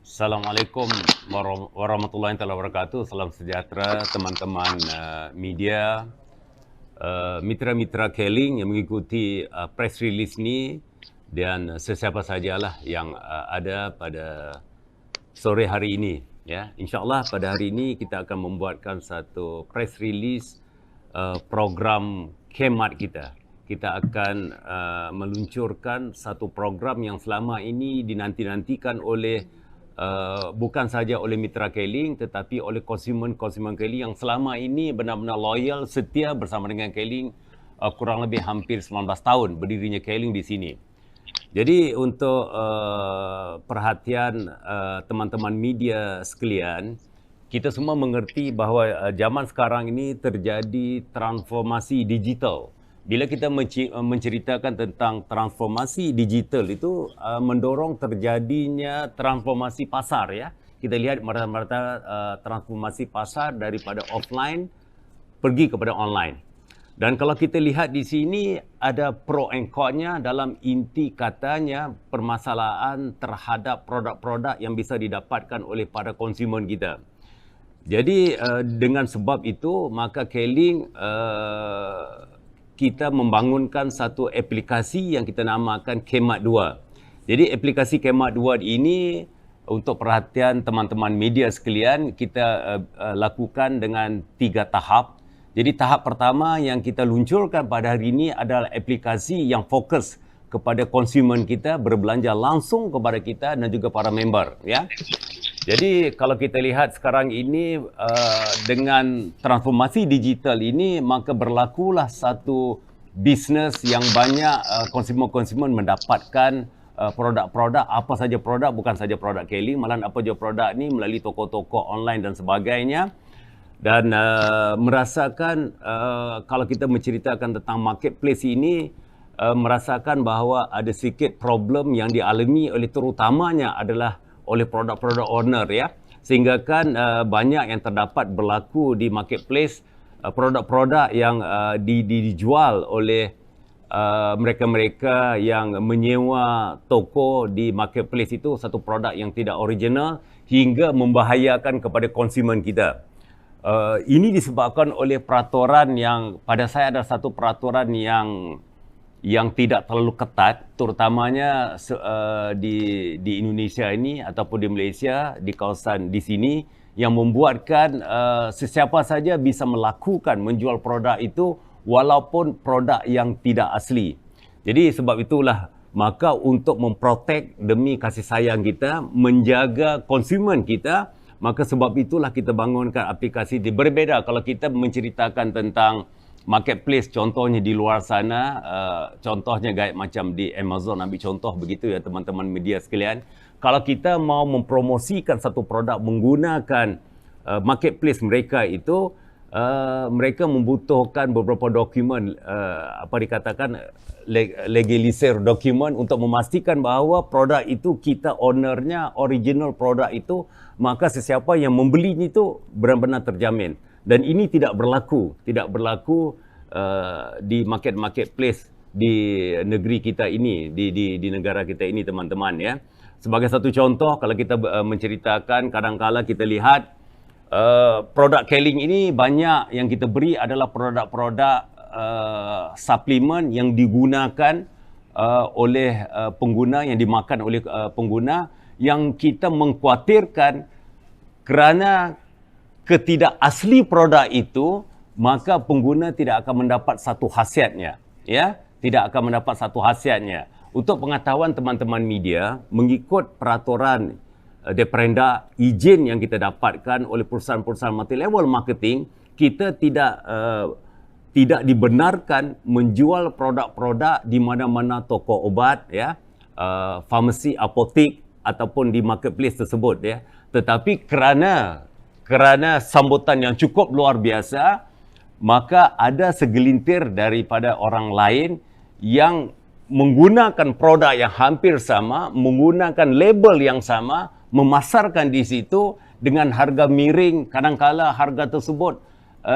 Assalamualaikum warahmatullahi wabarakatuh. Salam sejahtera teman-teman media, mitra-mitra Keling yang mengikuti press release ni dan sesiapa sajalah yang ada pada sore hari ini. Ya, InsyaAllah pada hari ini kita akan membuatkan satu press release program khidmat kita. Kita akan meluncurkan satu program yang selama ini dinanti-nantikan oleh bukan saja oleh mitra Keling tetapi oleh konsumen-konsumen Keling yang selama ini benar-benar loyal, setia bersama dengan Keling kurang lebih hampir 19 tahun berdirinya Keling di sini. Jadi untuk perhatian teman-teman media sekalian, kita semua mengerti bahawa zaman sekarang ini terjadi transformasi digital. Bila kita menceritakan tentang transformasi digital itu mendorong terjadinya transformasi pasar, ya. Kita lihat merata-rata transformasi pasar daripada offline pergi kepada online. Dan kalau kita lihat di sini ada pro and con-nya dalam inti katanya permasalahan terhadap produk-produk yang bisa didapatkan oleh para konsumen kita. Jadi dengan sebab itu maka Keling kita membangunkan satu aplikasi yang kita namakan Khidmat 2. Jadi aplikasi Khidmat 2 ini untuk perhatian teman-teman media sekalian, kita lakukan dengan 3 tahap. Jadi tahap pertama yang kita luncurkan pada hari ini adalah aplikasi yang fokus kepada konsumen kita, berbelanja langsung kepada kita dan juga para member, ya. Jadi kalau kita lihat sekarang ini dengan transformasi digital ini, maka berlakulah satu bisnes yang banyak konsumen-konsumen mendapatkan produk-produk, apa saja produk, bukan saja produk Keling, malah apa saja produk ni melalui toko-toko online dan sebagainya. Dan merasakan kalau kita menceritakan tentang marketplace ini, merasakan bahawa ada sedikit problem yang dialami oleh terutamanya adalah oleh produk-produk owner, ya, sehingga kan banyak yang terdapat berlaku di marketplace produk-produk yang dijual oleh mereka-mereka yang menyewa toko di marketplace itu satu produk yang tidak original hingga membahayakan kepada konsumen kita. Ini disebabkan oleh peraturan yang pada saya ada satu peraturan yang tidak terlalu ketat, terutamanya di Indonesia ini ataupun di Malaysia, di kawasan di sini, yang membuatkan sesiapa saja bisa melakukan menjual produk itu walaupun produk yang tidak asli. Jadi sebab itulah maka untuk memprotek demi kasih sayang kita, menjaga konsumen kita, maka sebab itulah kita bangunkan aplikasi ini. Berbeza kalau kita menceritakan tentang marketplace contohnya di luar sana, contohnya gaya macam di Amazon, ambil contoh begitu ya teman-teman media sekalian. Kalau kita mau mempromosikan satu produk menggunakan marketplace mereka itu, mereka membutuhkan beberapa dokumen, apa dikatakan legalisir dokumen untuk memastikan bahawa produk itu kita ownernya, original produk itu, maka sesiapa yang membeli itu benar-benar terjamin. Dan ini tidak berlaku di marketplace di negeri kita ini, di negara kita ini, teman-teman, ya. Sebagai satu contoh, kalau kita menceritakan, kadang-kala kita lihat produk Keling ini banyak yang kita beri adalah produk-produk suplemen yang digunakan oleh pengguna, yang dimakan oleh pengguna, yang kita mengkhawatirkan kerana ketidakasli produk itu, maka pengguna tidak akan mendapat satu khasiatnya, ya, tidak akan mendapat satu khasiatnya. Untuk pengetahuan teman-teman media, mengikut peraturan daripada izin yang kita dapatkan oleh perusahaan-perusahaan multi-level marketing, kita tidak dibenarkan menjual produk-produk di mana-mana toko obat, ya, farmasi, apotek ataupun di marketplace tersebut, ya. Tetapi kerana sambutan yang cukup luar biasa, maka ada segelintir daripada orang lain yang menggunakan produk yang hampir sama, menggunakan label yang sama, memasarkan di situ dengan harga miring, kadang-kala harga tersebut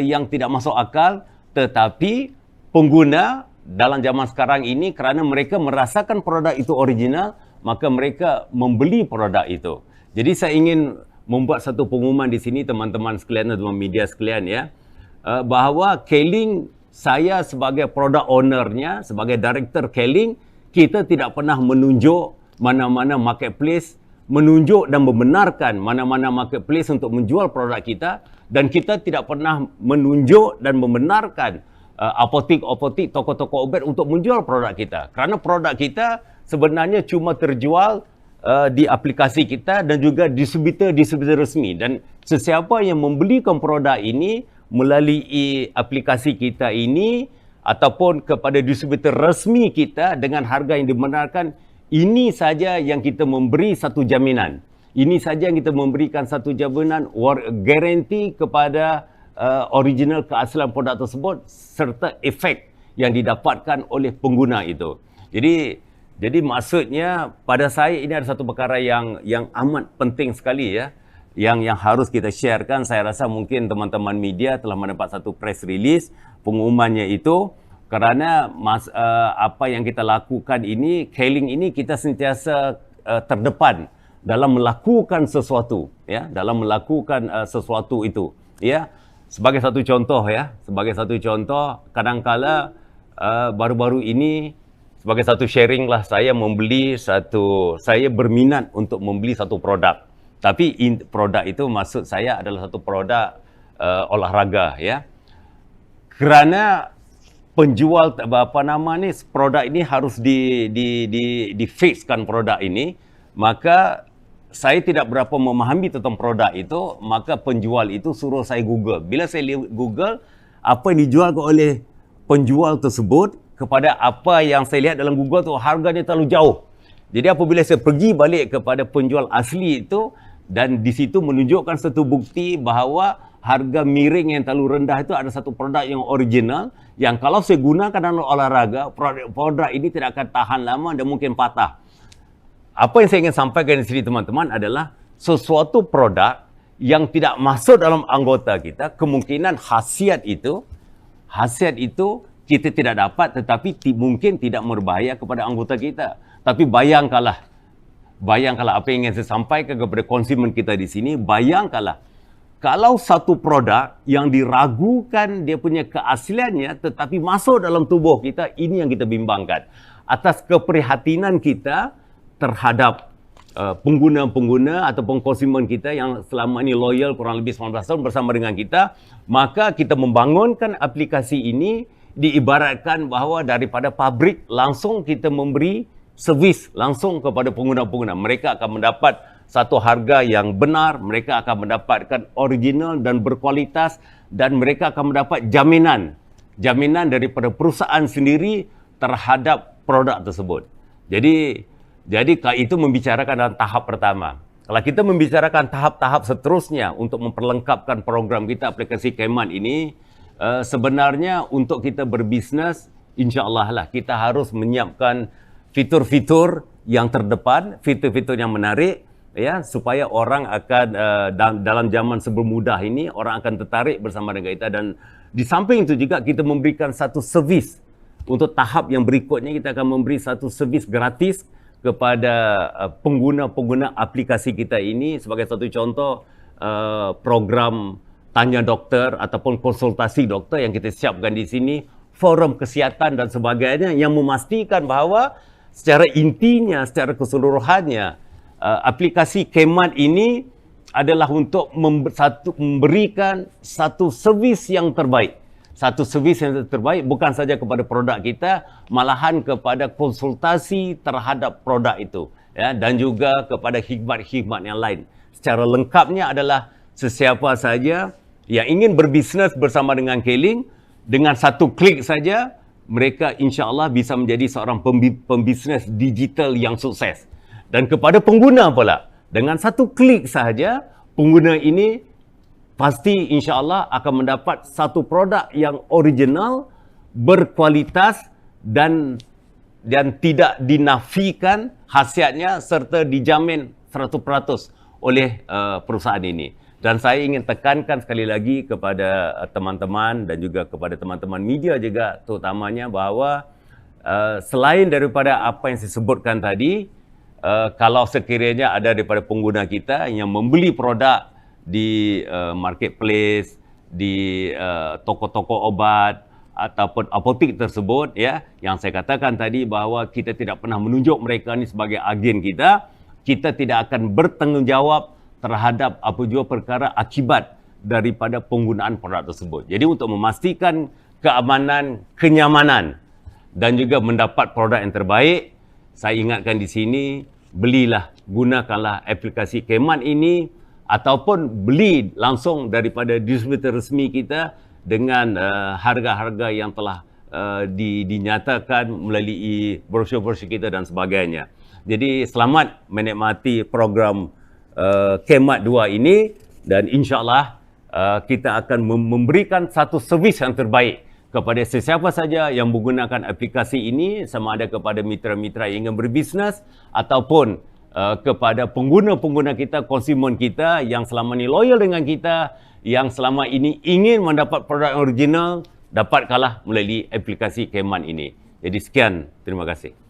yang tidak masuk akal, tetapi pengguna dalam zaman sekarang ini kerana mereka merasakan produk itu original, maka mereka membeli produk itu. Jadi saya ingin membuat satu pengumuman di sini teman-teman sekalian, teman media sekalian ya, bahawa Keling, saya sebagai product ownernya, sebagai director Keling, kita tidak pernah menunjuk mana-mana marketplace, menunjuk dan membenarkan mana-mana marketplace untuk menjual produk kita, dan kita tidak pernah menunjuk dan membenarkan apotik-apotik, toko-toko ubat untuk menjual produk kita. Kerana produk kita sebenarnya cuma terjual di aplikasi kita dan juga distributor resmi, dan sesiapa yang membelikan produk ini melalui aplikasi kita ini ataupun kepada distributor resmi kita dengan harga yang dibenarkan, ini saja yang kita memberi satu jaminan. Ini saja yang kita memberikan satu jaminan garanti kepada original keaslian produk tersebut serta efek yang didapatkan oleh pengguna itu. Jadi maksudnya pada saya ini ada satu perkara yang amat penting sekali ya, yang harus kita sharekan. Saya rasa mungkin teman-teman media telah mendapat satu press release pengumumannya itu, kerana apa yang kita lakukan ini, Keling ini kita sentiasa terdepan dalam melakukan sesuatu ya, dalam melakukan sesuatu itu ya. Sebagai satu contoh kadangkala baru-baru ini sebagai satu sharing lah, saya berminat untuk membeli satu produk. Tapi produk itu maksud saya adalah satu produk olahraga ya. Kerana penjual produk ini harus di fixkan produk ini, maka saya tidak berapa memahami tentang produk itu, maka penjual itu suruh saya Google. Bila saya Google apa yang dijual oleh penjual tersebut kepada apa yang saya lihat dalam Google tu, harganya terlalu jauh. Jadi apabila saya pergi balik kepada penjual asli itu, dan di situ menunjukkan satu bukti bahawa harga miring yang terlalu rendah itu ada satu produk yang original, yang kalau saya gunakan dalam olahraga, produk ini tidak akan tahan lama dan mungkin patah. Apa yang saya ingin sampaikan di sini teman-teman adalah sesuatu produk yang tidak masuk dalam anggota kita, kemungkinan khasiat itu kita tidak dapat, tetapi mungkin tidak berbahaya kepada anggota kita. Tapi bayangkanlah apa yang ingin saya sampaikan kepada konsumen kita di sini. Bayangkanlah kalau satu produk yang diragukan dia punya keasliannya tetapi masuk dalam tubuh kita, ini yang kita bimbangkan. Atas keprihatinan kita terhadap pengguna-pengguna ataupun konsumen kita yang selama ini loyal kurang lebih 19 tahun bersama dengan kita, maka kita membangunkan aplikasi ini diibaratkan bahawa daripada pabrik langsung kita memberi servis langsung kepada pengguna-pengguna. Mereka akan mendapat satu harga yang benar, mereka akan mendapatkan original dan berkualitas, dan mereka akan mendapat jaminan daripada perusahaan sendiri terhadap produk tersebut. Jadi itu membicarakan dalam tahap pertama. Kalau kita membicarakan tahap-tahap seterusnya untuk memperlengkapkan program kita, aplikasi Khemmat ini, sebenarnya untuk kita berbisnes, insya-Allah lah kita harus menyiapkan fitur-fitur yang terdepan, fitur-fitur yang menarik ya, supaya orang akan dalam zaman bermudah ini orang akan tertarik bersama dengan kita. Dan di samping itu juga kita memberikan satu servis. Untuk tahap yang berikutnya kita akan memberi satu servis gratis kepada pengguna-pengguna aplikasi kita ini. Sebagai satu contoh, program tanya doktor ataupun konsultasi doktor yang kita siapkan di sini, forum kesihatan dan sebagainya, yang memastikan bahawa secara intinya, secara keseluruhannya, aplikasi Khemmat ini adalah untuk memberikan satu servis yang terbaik. Satu servis yang terbaik bukan saja kepada produk kita, malahan kepada konsultasi terhadap produk itu ya, dan juga kepada khidmat-khidmat yang lain. Secara lengkapnya adalah sesiapa saja yang ingin berbisnes bersama dengan Keling, dengan satu klik saja mereka insya-Allah bisa menjadi seorang pembisnes digital yang sukses. Dan kepada pengguna pula, dengan satu klik sahaja pengguna ini pasti insya-Allah akan mendapat satu produk yang original, berkualitas dan tidak dinafikan khasiatnya, serta dijamin 100% oleh perusahaan ini. Dan saya ingin tekankan sekali lagi kepada teman-teman dan juga kepada teman-teman media juga terutamanya, bahawa selain daripada apa yang saya sebutkan tadi, kalau sekiranya ada daripada pengguna kita yang membeli produk di marketplace, di toko-toko obat ataupun apotek tersebut, ya, yang saya katakan tadi bahawa kita tidak pernah menunjuk mereka ni sebagai agen kita, kita tidak akan bertanggungjawab terhadap apa jua perkara akibat daripada penggunaan produk tersebut. Jadi untuk memastikan keamanan, kenyamanan dan juga mendapat produk yang terbaik, saya ingatkan di sini, belilah, gunakanlah aplikasi Khemmat ini ataupun beli langsung daripada distributor resmi kita dengan harga-harga yang telah dinyatakan melalui brosur-brosur kita dan sebagainya. Jadi selamat menikmati program Khemmat 2 ini dan insya-Allah kita akan memberikan satu servis yang terbaik kepada sesiapa saja yang menggunakan aplikasi ini, sama ada kepada mitra-mitra yang ingin berbisnes ataupun kepada pengguna-pengguna kita, konsumen kita yang selama ini loyal dengan kita, yang selama ini ingin mendapat produk original, dapatkanlah melalui aplikasi Khemmat ini. Jadi sekian, terima kasih.